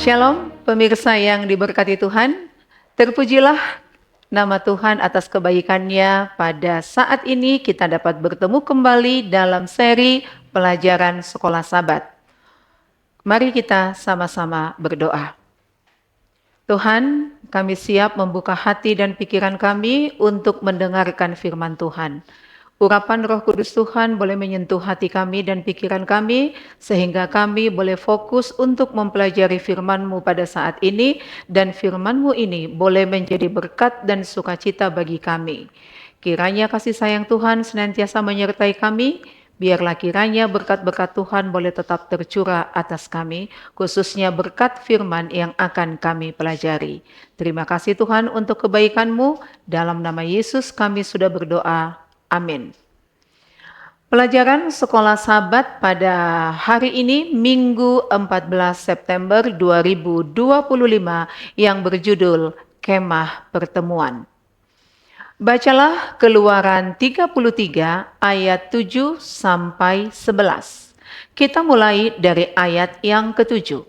Shalom, pemirsa yang diberkati Tuhan. Terpujilah nama Tuhan atas kebaikan-Nya. Pada saat ini kita dapat bertemu kembali dalam seri pelajaran Sekolah Sabat. Mari kita sama-sama berdoa. Tuhan, kami siap membuka hati dan pikiran kami untuk mendengarkan firman Tuhan. Urapan Roh Kudus Tuhan boleh menyentuh hati kami dan pikiran kami, sehingga kami boleh fokus untuk mempelajari firman-Mu pada saat ini, dan firman-Mu ini boleh menjadi berkat dan sukacita bagi kami. Kiranya kasih sayang Tuhan senantiasa menyertai kami, biarlah kiranya berkat-berkat Tuhan boleh tetap tercurah atas kami, khususnya berkat firman yang akan kami pelajari. Terima kasih Tuhan untuk kebaikan-Mu, dalam nama Yesus kami sudah berdoa. Amin. Pelajaran Sekolah Sabat pada hari ini Minggu 14 September 2025 yang berjudul Kemah Pertemuan. Bacalah Keluaran 33 ayat 7 sampai 11. Kita mulai dari ayat yang ke-7.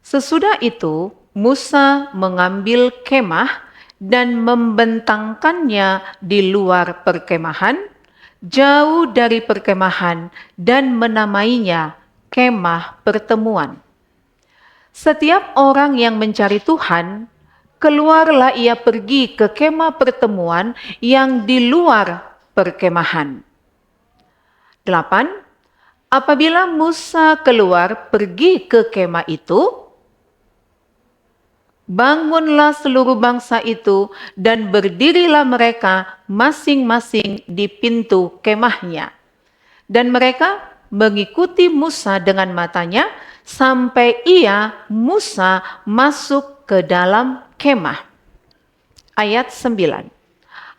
Sesudah itu Musa mengambil kemah dan membentangkannya di luar perkemahan, jauh dari perkemahan, dan menamainya Kemah Pertemuan. Setiap orang yang mencari Tuhan, keluarlah ia pergi ke Kemah Pertemuan yang di luar perkemahan. 8. Apabila Musa keluar pergi ke kemah itu, bangunlah seluruh bangsa itu dan berdirilah mereka masing-masing di pintu kemahnya. Dan mereka mengikuti Musa dengan matanya sampai Musa masuk ke dalam kemah. Ayat 9.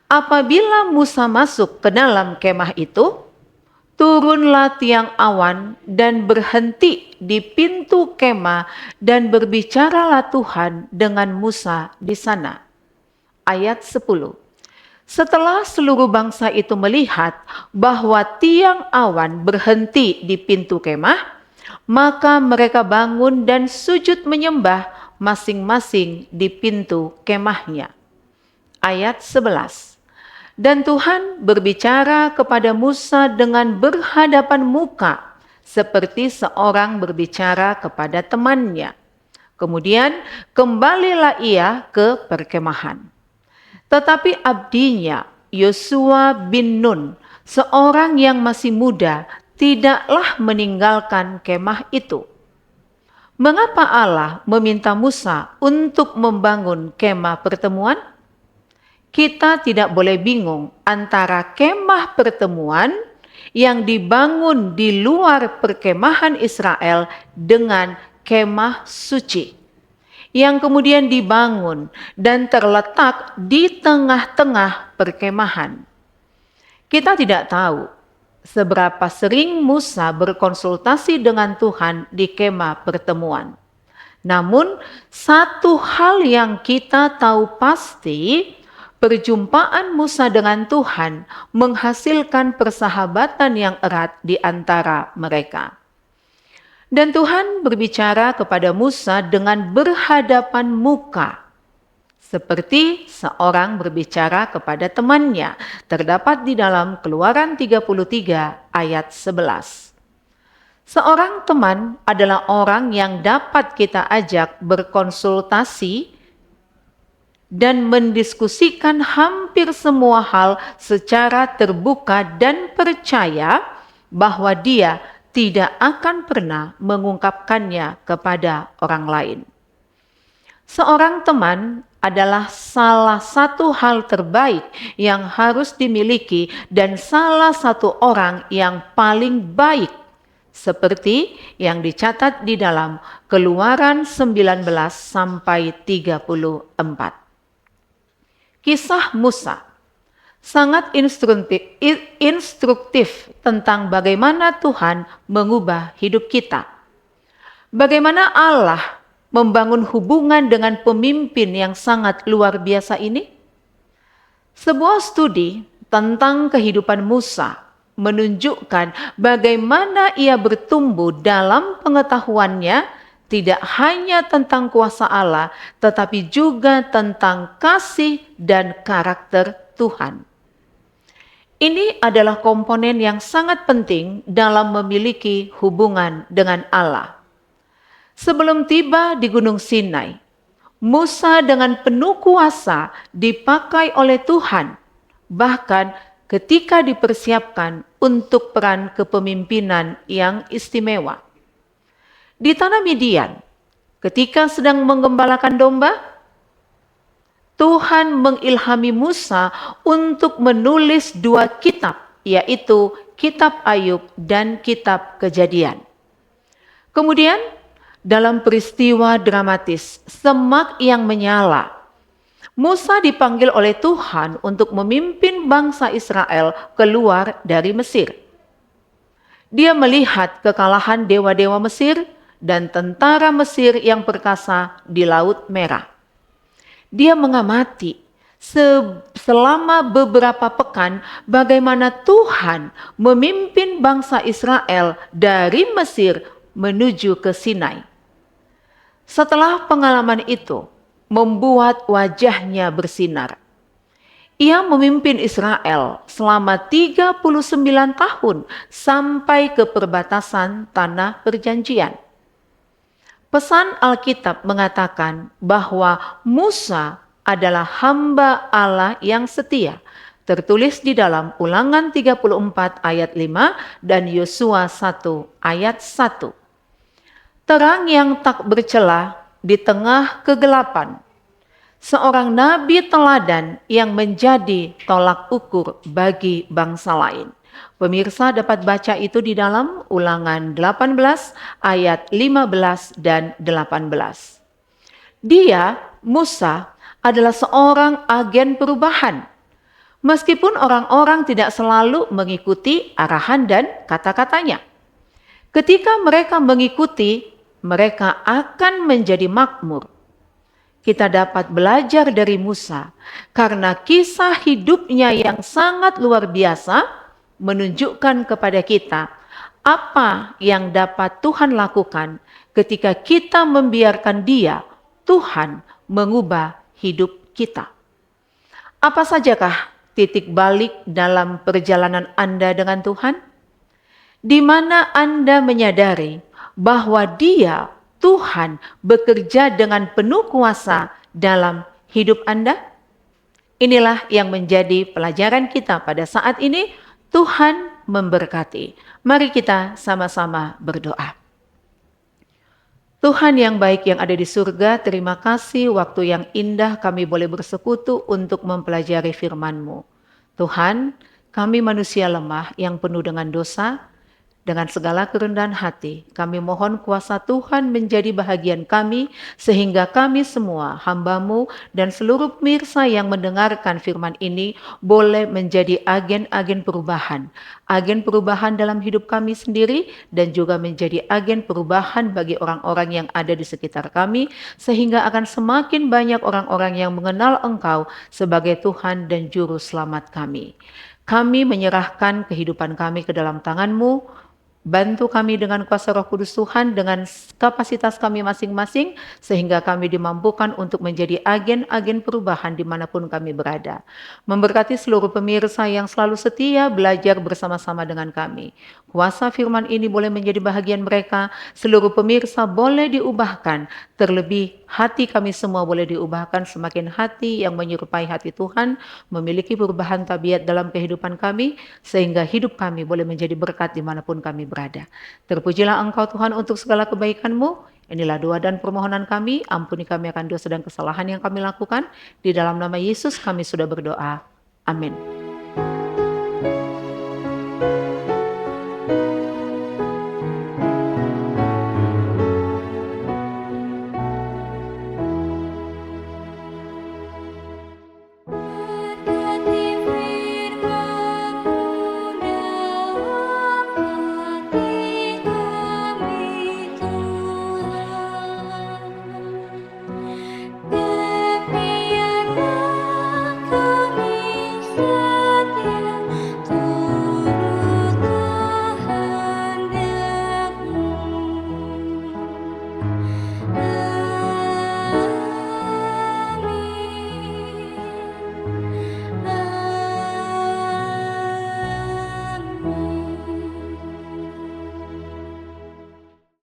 Apabila Musa masuk ke dalam kemah itu, turunlah tiang awan dan berhenti di pintu kemah dan berbicaralah Tuhan dengan Musa di sana. Ayat 10. Setelah seluruh bangsa itu melihat bahwa tiang awan berhenti di pintu kemah, maka mereka bangun dan sujud menyembah masing-masing di pintu kemahnya. Ayat 11. Dan Tuhan berbicara kepada Musa dengan berhadapan muka, seperti seorang berbicara kepada temannya. Kemudian kembalilah ia ke perkemahan. Tetapi abdinya Yosua bin Nun, seorang yang masih muda, tidaklah meninggalkan kemah itu. Mengapa Allah meminta Musa untuk membangun kemah pertemuan? Kita tidak boleh bingung antara kemah pertemuan yang dibangun di luar perkemahan Israel dengan kemah suci yang kemudian dibangun dan terletak di tengah-tengah perkemahan. Kita tidak tahu seberapa sering Musa berkonsultasi dengan Tuhan di kemah pertemuan. Namun, satu hal yang kita tahu pasti, perjumpaan Musa dengan Tuhan menghasilkan persahabatan yang erat di antara mereka. Dan Tuhan berbicara kepada Musa dengan berhadapan muka, seperti seorang berbicara kepada temannya, terdapat di dalam Keluaran 33 ayat 11. Seorang teman adalah orang yang dapat kita ajak berkonsultasi dan mendiskusikan hampir semua hal secara terbuka dan percaya bahwa dia tidak akan pernah mengungkapkannya kepada orang lain. Seorang teman adalah salah satu hal terbaik yang harus dimiliki dan salah satu orang yang paling baik, seperti yang dicatat di dalam Keluaran 19 sampai 34. Kisah Musa sangat instruktif tentang bagaimana Tuhan mengubah hidup kita. Bagaimana Allah membangun hubungan dengan pemimpin yang sangat luar biasa ini? Sebuah studi tentang kehidupan Musa menunjukkan bagaimana ia bertumbuh dalam pengetahuannya tidak hanya tentang kuasa Allah, tetapi juga tentang kasih dan karakter Tuhan. Ini adalah komponen yang sangat penting dalam memiliki hubungan dengan Allah. Sebelum tiba di Gunung Sinai, Musa dengan penuh kuasa dipakai oleh Tuhan, bahkan ketika dipersiapkan untuk peran kepemimpinan yang istimewa. Di tanah Midian, ketika sedang menggembalakan domba, Tuhan mengilhami Musa untuk menulis 2 kitab, yaitu kitab Ayub dan kitab Kejadian. Kemudian, dalam peristiwa dramatis semak yang menyala, Musa dipanggil oleh Tuhan untuk memimpin bangsa Israel keluar dari Mesir. Dia melihat kekalahan dewa-dewa Mesir dan tentara Mesir yang perkasa di Laut Merah. Dia mengamati selama beberapa pekan bagaimana Tuhan memimpin bangsa Israel dari Mesir menuju ke Sinai. Setelah pengalaman itu membuat wajahnya bersinar. Ia memimpin Israel selama 39 tahun sampai ke perbatasan tanah perjanjian. Pesan Alkitab mengatakan bahwa Musa adalah hamba Allah yang setia. Tertulis di dalam Ulangan 34 ayat 5 dan Yosua 1 ayat 1. Terang yang tak bercela di tengah kegelapan. Seorang nabi teladan yang menjadi tolak ukur bagi bangsa lain. Pemirsa dapat baca itu di dalam Ulangan 18 ayat 15 dan 18. Dia, Musa, adalah seorang agen perubahan. Meskipun orang-orang tidak selalu mengikuti arahan dan kata-katanya. Ketika mereka mengikuti, mereka akan menjadi makmur. Kita dapat belajar dari Musa karena kisah hidupnya yang sangat luar biasa menunjukkan kepada kita apa yang dapat Tuhan lakukan ketika kita membiarkan Dia, Tuhan, mengubah hidup kita. Apa sajakah titik balik dalam perjalanan Anda dengan Tuhan? Di mana Anda menyadari bahwa Dia, Tuhan, bekerja dengan penuh kuasa dalam hidup Anda? Inilah yang menjadi pelajaran kita pada saat ini. Tuhan memberkati. Mari kita sama-sama berdoa. Tuhan yang baik yang ada di surga, terima kasih waktu yang indah kami boleh bersekutu untuk mempelajari firman-Mu. Tuhan, kami manusia lemah yang penuh dengan dosa. Dengan segala kerendahan hati, kami mohon kuasa Tuhan menjadi bahagian kami, sehingga kami semua, hamba-Mu dan seluruh pemirsa yang mendengarkan firman ini, boleh menjadi agen-agen perubahan. Agen perubahan dalam hidup kami sendiri, dan juga menjadi agen perubahan bagi orang-orang yang ada di sekitar kami, sehingga akan semakin banyak orang-orang yang mengenal Engkau sebagai Tuhan dan Juru Selamat kami. Kami menyerahkan kehidupan kami ke dalam tangan-Mu. Bantu kami dengan kuasa Roh Kudus Tuhan dengan kapasitas kami masing-masing sehingga kami dimampukan untuk menjadi agen-agen perubahan dimanapun kami berada. Memberkati seluruh pemirsa yang selalu setia belajar bersama-sama dengan kami. Kuasa firman ini boleh menjadi bahagian mereka, seluruh pemirsa boleh diubahkan, terlebih hati kami semua boleh diubahkan semakin hati yang menyerupai hati Tuhan, memiliki perubahan tabiat dalam kehidupan kami, sehingga hidup kami boleh menjadi berkat dimanapun kami berada. Terpujilah Engkau Tuhan untuk segala kebaikan-Mu. Inilah doa dan permohonan kami, ampuni kami akan dosa dan kesalahan yang kami lakukan. Di dalam nama Yesus kami sudah berdoa. Amin.